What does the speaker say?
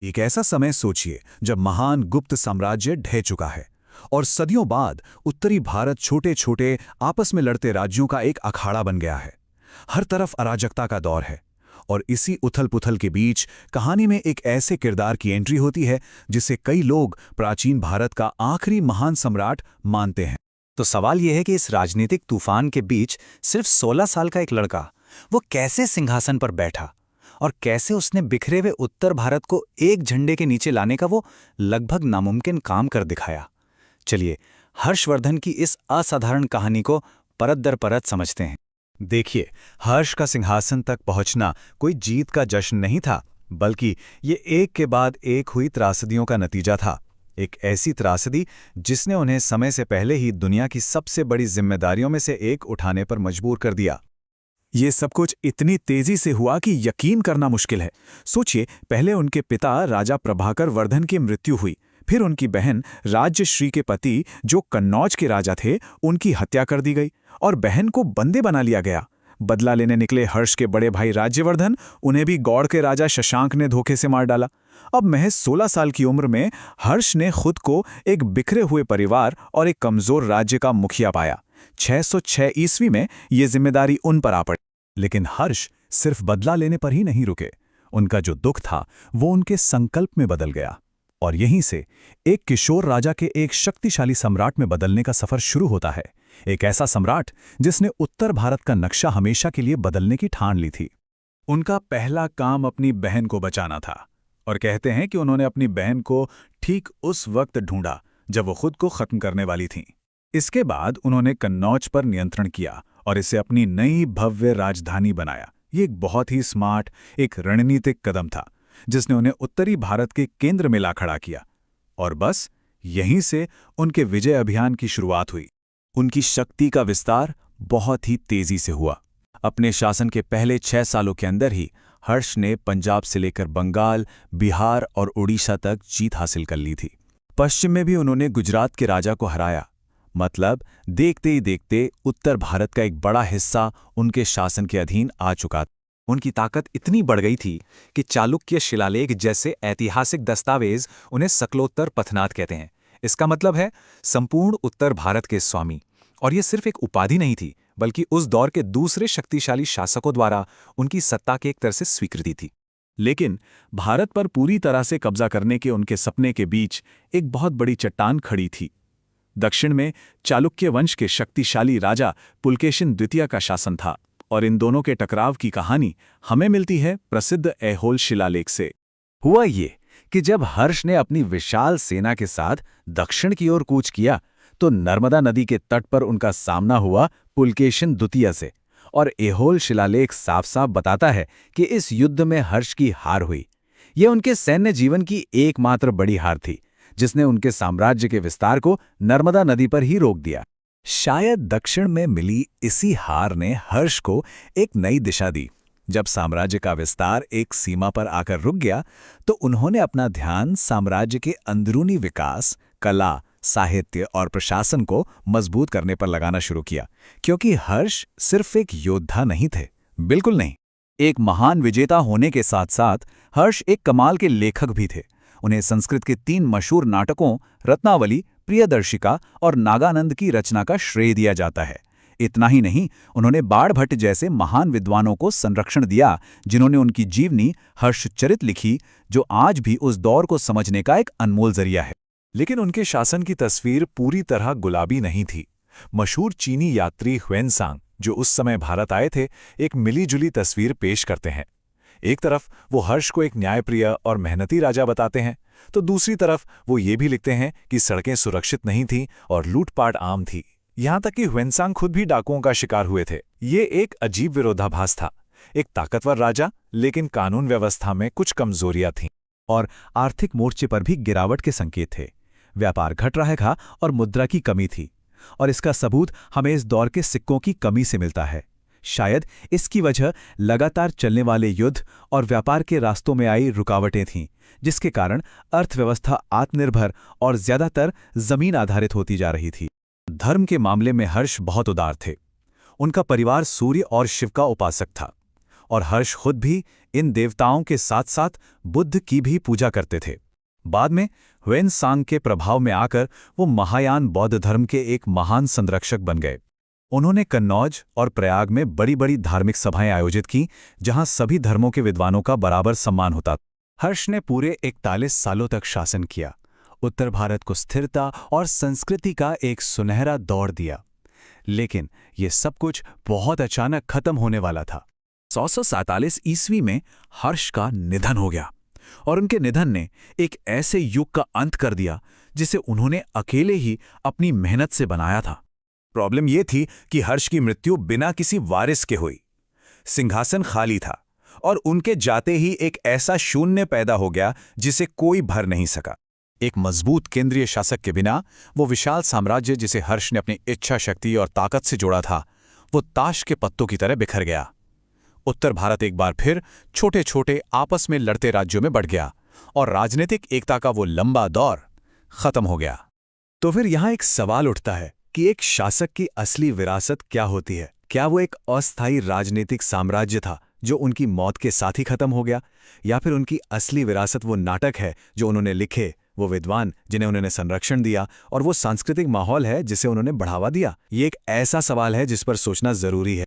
एक ऐसा समय सोचिए जब महान गुप्त साम्राज्य ढह चुका है और सदियों बाद उत्तरी भारत छोटे छोटे आपस में लड़ते राज्यों का एक अखाड़ा बन गया है। हर तरफ अराजकता का दौर है और इसी उथल-पुथल के बीच कहानी में एक ऐसे किरदार की एंट्री होती है जिसे कई लोग प्राचीन भारत का आखिरी महान सम्राट मानते हैं। तो सवाल यह है कि इस राजनीतिक तूफान के बीच सिर्फ 16 साल का एक लड़का वो कैसे सिंहासन पर बैठा और कैसे उसने बिखरे हुए उत्तर भारत को एक झंडे के नीचे लाने का वो लगभग नामुमकिन काम कर दिखाया। चलिए हर्षवर्धन की इस असाधारण कहानी को परत दर परत समझते हैं। देखिए, हर्ष का सिंहासन तक पहुंचना कोई जीत का जश्न नहीं था, बल्कि ये एक के बाद एक हुई त्रासदियों का नतीजा था। एक ऐसी त्रासदी जिसने उन्हें समय से पहले ही दुनिया की सबसे बड़ी जिम्मेदारियों में से एक उठाने पर मजबूर कर दिया। ये सब कुछ इतनी तेजी से हुआ कि यकीन करना मुश्किल है। सोचिए, पहले उनके पिता राजा प्रभाकर वर्धन की मृत्यु हुई, फिर उनकी बहन राज्यश्री के पति जो कन्नौज के राजा थे उनकी हत्या कर दी गई और बहन को बंदे बना लिया गया। बदला लेने निकले हर्ष के बड़े भाई राज्यवर्धन, उन्हें भी गौड़ के राजा शशांक ने धोखे से मार डाला। अब महज 16 साल की उम्र में हर्ष ने खुद को एक बिखरे हुए परिवार और एक कमजोर राज्य का मुखिया पाया। 606 ईस्वी में ये जिम्मेदारी उन पर आ पड़ी। लेकिन हर्ष सिर्फ बदला लेने पर ही नहीं रुके। उनका जो दुख था वो उनके संकल्प में बदल गया और यहीं से एक किशोर राजा के एक शक्तिशाली सम्राट में बदलने का सफर शुरू होता है। एक ऐसा सम्राट जिसने उत्तर भारत का नक्शा हमेशा के लिए बदलने की ठान ली थी। उनका पहला काम अपनी बहन को बचाना था और कहते हैं कि उन्होंने अपनी बहन को ठीक उस वक्त ढूंढा जब वो खुद को खत्म करने वाली थीं। इसके बाद उन्होंने कन्नौज पर नियंत्रण किया और इसे अपनी नई भव्य राजधानी बनाया। ये एक बहुत ही स्मार्ट, एक रणनीतिक कदम था जिसने उन्हें उत्तरी भारत के केंद्र में ला खड़ा किया। और बस यहीं से उनके विजय अभियान की शुरुआत हुई। उनकी शक्ति का विस्तार बहुत ही तेजी से हुआ। अपने शासन के पहले 6 सालों के अंदर ही हर्ष ने पंजाब से लेकर बंगाल, बिहार और उड़ीसा तक जीत हासिल कर ली थी। पश्चिम में भी उन्होंने गुजरात के राजा को हराया। मतलब देखते ही देखते उत्तर भारत का एक बड़ा हिस्सा उनके शासन के अधीन आ चुका था। उनकी ताकत इतनी बढ़ गई थी कि चालुक्य शिलालेख जैसे ऐतिहासिक दस्तावेज उन्हें सकलोत्तर पथनाथ कहते हैं। इसका मतलब है संपूर्ण उत्तर भारत के स्वामी। और ये सिर्फ एक उपाधि नहीं थी, बल्कि उस दौर के दूसरे शक्तिशाली शासकों द्वारा उनकी सत्ता की एक तरह से स्वीकृति थी। लेकिन भारत पर पूरी तरह से कब्जा करने के उनके सपने के बीच एक बहुत बड़ी चट्टान खड़ी थी। दक्षिण में चालुक्य वंश के शक्तिशाली राजा पुलकेशिन द्वितीय का शासन था और इन दोनों के टकराव की कहानी हमें मिलती है प्रसिद्ध ऐहोल शिलालेख से। हुआ ये कि जब हर्ष ने अपनी विशाल सेना के साथ दक्षिण की ओर कूच किया तो नर्मदा नदी के तट पर उनका सामना हुआ पुलकेशिन द्वितीय से। और ऐहोल शिलालेख साफ साफ बताता है कि इस युद्ध में हर्ष की हार हुई। यह उनके सैन्य जीवन की एकमात्र बड़ी हार थी जिसने उनके साम्राज्य के विस्तार को नर्मदा नदी पर ही रोक दिया। शायद दक्षिण में मिली इसी हार ने हर्ष को एक नई दिशा दी। जब साम्राज्य का विस्तार एक सीमा पर आकर रुक गया तो उन्होंने अपना ध्यान साम्राज्य के अंदरूनी विकास, कला, साहित्य और प्रशासन को मजबूत करने पर लगाना शुरू किया। क्योंकि हर्ष सिर्फ एक योद्धा नहीं थे, बिल्कुल नहीं। एक महान विजेता होने के साथ साथ हर्ष एक कमाल के लेखक भी थे। उन्हें संस्कृत के 3 मशहूर नाटकों रत्नावली, प्रियदर्शिका और नागानंद की रचना का श्रेय दिया जाता है। इतना ही नहीं, उन्होंने बाणभट्ट जैसे महान विद्वानों को संरक्षण दिया जिन्होंने उनकी जीवनी हर्षचरित लिखी, जो आज भी उस दौर को समझने का एक अनमोल जरिया है। लेकिन उनके शासन की तस्वीर पूरी तरह गुलाबी नहीं थी। मशहूर चीनी यात्री ह्वेनसांग, जो उस समय भारत आए थे, एक मिली-जुली तस्वीर पेश करते हैं। एक तरफ वो हर्ष को एक न्यायप्रिय और मेहनती राजा बताते हैं, तो दूसरी तरफ वो ये भी लिखते हैं कि सड़कें सुरक्षित नहीं थीं और लूटपाट आम थी। यहाँ तक कि ह्वेनसांग खुद भी डाकुओं का शिकार हुए थे। ये एक अजीब विरोधाभास था। एक ताकतवर राजा, लेकिन कानून व्यवस्था में कुछ कमजोरियां थीं। और आर्थिक मोर्चे पर भी गिरावट के संकेत थे। व्यापार घट रहा था और मुद्रा की कमी थी। और इसका सबूत हमें इस दौर के सिक्कों की कमी से मिलता है। शायद इसकी वजह लगातार चलने वाले युद्ध और व्यापार के रास्तों में आई रुकावटें थीं, जिसके कारण अर्थव्यवस्था आत्मनिर्भर और ज्यादातर जमीन आधारित होती जा रही थी। धर्म के मामले में हर्ष बहुत उदार थे। उनका परिवार सूर्य और शिव का उपासक था। और हर्ष खुद भी इन देवताओं के साथ साथ बुद्ध की भी पूजा करते थे। बाद में ह्वेनसांग के प्रभाव में आकर वो महायान बौद्ध धर्म के एक महान संरक्षक बन गए। उन्होंने कन्नौज और प्रयाग में बड़ी बड़ी धार्मिक सभाएं आयोजित की, जहां सभी धर्मों के विद्वानों का बराबर सम्मान होता। हर्ष ने पूरे 41 सालों तक शासन किया, उत्तर भारत को स्थिरता और संस्कृति का एक सुनहरा दौर दिया। लेकिन ये सब कुछ बहुत अचानक खत्म होने वाला था। 1647 ईस्वी में हर्ष का निधन हो गया और उनके निधन ने एक ऐसे युग का अंत कर दिया जिसे उन्होंने अकेले ही अपनी मेहनत से बनाया था। प्रॉब्लम यह थी कि हर्ष की मृत्यु बिना किसी वारिस के हुई। सिंहासन खाली था और उनके जाते ही एक ऐसा शून्य पैदा हो गया जिसे कोई भर नहीं सका। एक मजबूत केंद्रीय शासक के बिना वो विशाल साम्राज्य जिसे हर्ष ने अपनी इच्छा शक्ति और ताकत से जोड़ा था, वो ताश के पत्तों की तरह बिखर गया। उत्तर भारत एक बार फिर छोटे छोटे आपस में लड़ते राज्यों में बढ़ गया और राजनीतिक एकता का वो लंबा दौर खत्म हो गया। तो फिर यहां एक सवाल उठता है कि एक शासक की असली विरासत क्या होती है? क्या वो एक अस्थायी राजनीतिक साम्राज्य था जो उनकी मौत के साथ ही खत्म हो गया, या फिर उनकी असली विरासत वो नाटक है जो उन्होंने लिखे, वो विद्वान जिन्हें उन्होंने संरक्षण दिया, और वो सांस्कृतिक माहौल है जिसे उन्होंने बढ़ावा दिया? ये एक ऐसा सवाल है जिस पर सोचना जरूरी है।